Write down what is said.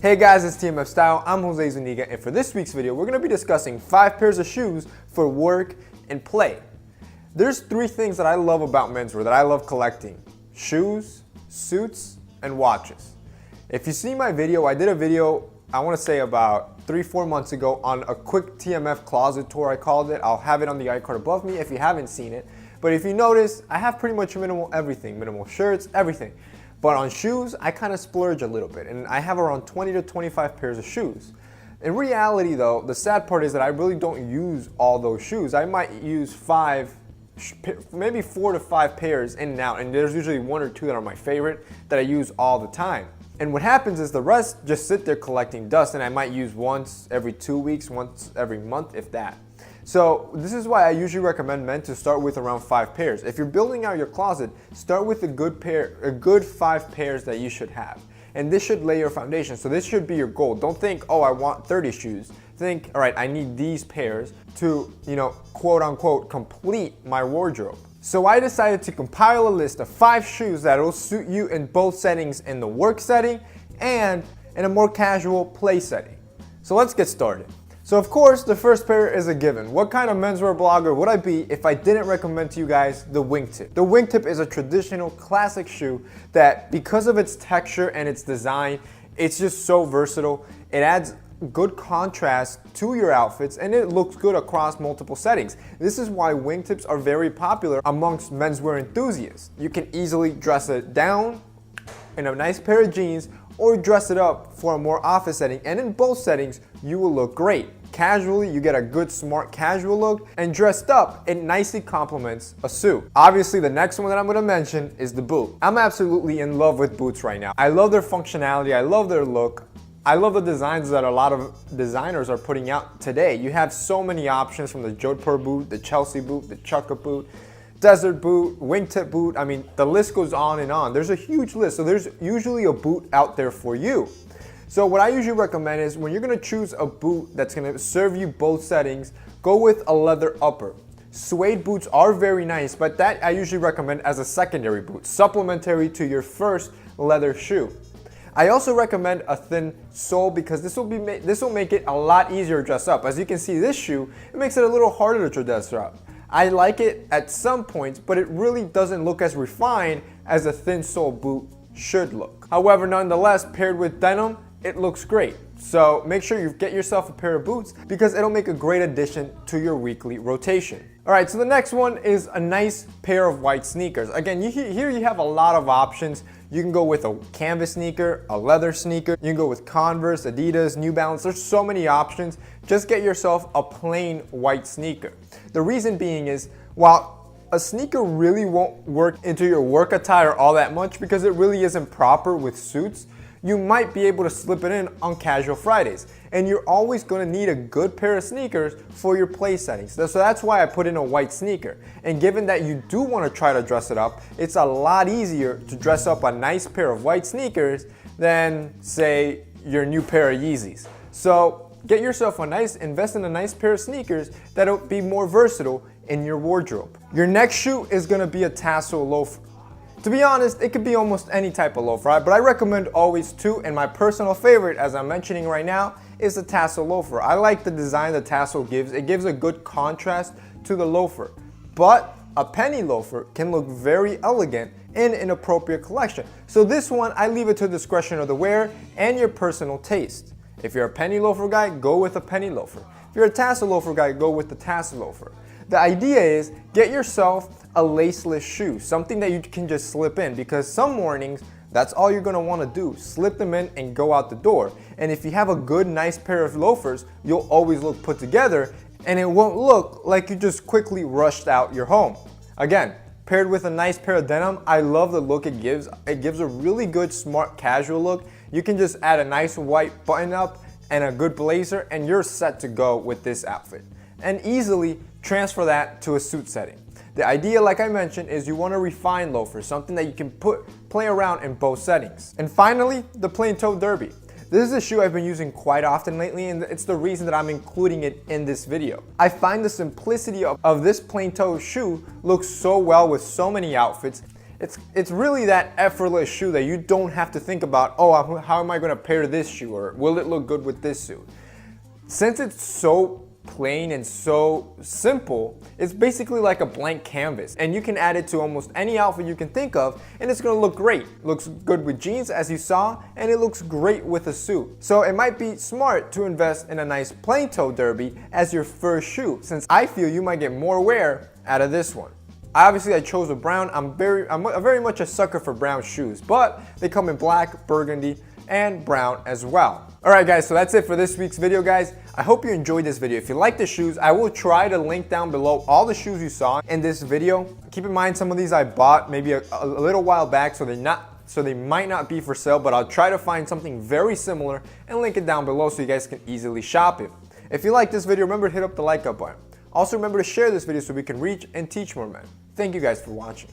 Hey guys, it's TMF Style. I'm Jose Zuniga, and for this week's video, we're going to be discussing 5 pairs of shoes for work and play. There's 3 things that I love about menswear that I love collecting: shoes, suits, and watches. If you see my video, I did a video, I want to say about 3-4 months ago on a quick TMF closet tour, I called it. I'll have it on the iCard above me if you haven't seen it. But if you notice, I have pretty much minimal everything, minimal shirts, everything. But on shoes, I kind of splurge a little bit, and I have around 20 to 25 pairs of shoes. In reality though, the sad part is that I really don't use all those shoes. I might use maybe 4 to 5 pairs in and out, and there's usually 1 or 2 that are my favorite that I use all the time. And what happens is the rest just sit there collecting dust, and I might use once every 2 weeks, once every month, if that. So this is why I usually recommend men to start with around 5 pairs. If you're building out your closet, start with a good 5 pairs that you should have. And this should lay your foundation. So this should be your goal. Don't think, oh, I want 30 shoes. Think, all right, I need these pairs to, quote unquote, complete my wardrobe. So I decided to compile a list of 5 shoes that will suit you in both settings, in the work setting and in a more casual play setting. So let's get started. So of course, the first pair is a given. What kind of menswear blogger would I be if I didn't recommend to you guys the Wingtip? The Wingtip is a traditional classic shoe that, because of its texture and its design, it's just so versatile. It adds good contrast to your outfits, and it looks good across multiple settings. This is why wingtips are very popular amongst menswear enthusiasts. You can easily dress it down in a nice pair of jeans or dress it up for a more office setting, and in both settings you will look great. Casually, you get a good smart casual look, and dressed up, it nicely complements a suit. Obviously, the next one that I'm going to mention is the boot. I'm absolutely in love with boots right now. I love their functionality, I love their look. I love the designs that a lot of designers are putting out today. You have so many options, from the Jodhpur boot, the Chelsea boot, the Chukka boot, desert boot, wingtip boot. I mean, the list goes on and on. There's a huge list, so there's usually a boot out there for you. So what I usually recommend is, when you're gonna choose a boot that's gonna serve you both settings, go with a leather upper. Suede boots are very nice, but that I usually recommend as a secondary boot, supplementary to your first leather shoe. I also recommend a thin sole, because this will make it a lot easier to dress up. As you can see, this shoe, it makes it a little harder to dress up. I like it at some points, but it really doesn't look as refined as a thin sole boot should look. However, nonetheless, paired with denim, it looks great. So make sure you get yourself a pair of boots, because it'll make a great addition to your weekly rotation. Alright, so the next one is a nice pair of white sneakers. Again, here you have a lot of options. You can go with a canvas sneaker, a leather sneaker. You can go with Converse, Adidas, New Balance. There's so many options. Just get yourself a plain white sneaker. The reason being is, while a sneaker really won't work into your work attire all that much, because it really isn't proper with suits, you might be able to slip it in on casual Fridays. And you're always going to need a good pair of sneakers for your play settings. So that's why I put in a white sneaker. And given that you do want to try to dress it up, it's a lot easier to dress up a nice pair of white sneakers than, say, your new pair of Yeezys. So get yourself invest in a nice pair of sneakers that'll be more versatile in your wardrobe. Your next shoe is going to be a tassel loafer. To be honest, it could be almost any type of loafer, but I recommend always 2, and my personal favorite, as I'm mentioning right now, is the tassel loafer. I like the design the tassel gives. It gives a good contrast to the loafer. But a penny loafer can look very elegant in an appropriate collection. So this one, I leave it to the discretion of the wearer and your personal taste. If you're a penny loafer guy, go with a penny loafer. If you're a tassel loafer guy, go with the tassel loafer. The idea is, get yourself a laceless shoe, something that you can just slip in, because some mornings, that's all you're gonna wanna do, slip them in and go out the door. And if you have a good, nice pair of loafers, you'll always look put together, and it won't look like you just quickly rushed out your home. Again, paired with a nice pair of denim, I love the look it gives. It gives a really good, smart, casual look. You can just add a nice white button up and a good blazer, and you're set to go with this outfit. And easily transfer that to a suit setting. The idea, like I mentioned, is you want to refine loafers, something that you can play around in both settings. And finally, the plain toe derby. This is a shoe I've been using quite often lately, and it's the reason that I'm including it in this video. I find the simplicity of this plain toe shoe looks so well with so many outfits, It's really that effortless shoe that you don't have to think about, oh, how am I going to pair this shoe, or will it look good with this suit? Since it's so plain and so simple, it's basically like a blank canvas, and you can add it to almost any outfit you can think of, and it's gonna look great. Looks good with jeans, as you saw, and it looks great with a suit. So it might be smart to invest in a nice plain toe derby as your first shoe, since I feel you might get more wear out of this one. Obviously, I chose a brown. I'm very much a sucker for brown shoes, but they come in black, burgundy, and brown as well. Alright guys, so that's it for this week's video, guys. I hope you enjoyed this video. If you like the shoes, I will try to link down below all the shoes you saw in this video. Keep in mind, some of these I bought maybe a little while back, so they might not be for sale, but I'll try to find something very similar and link it down below so you guys can easily shop it. If you like this video, remember to hit up the like up button. Also remember to share this video so we can reach and teach more men. Thank you guys for watching.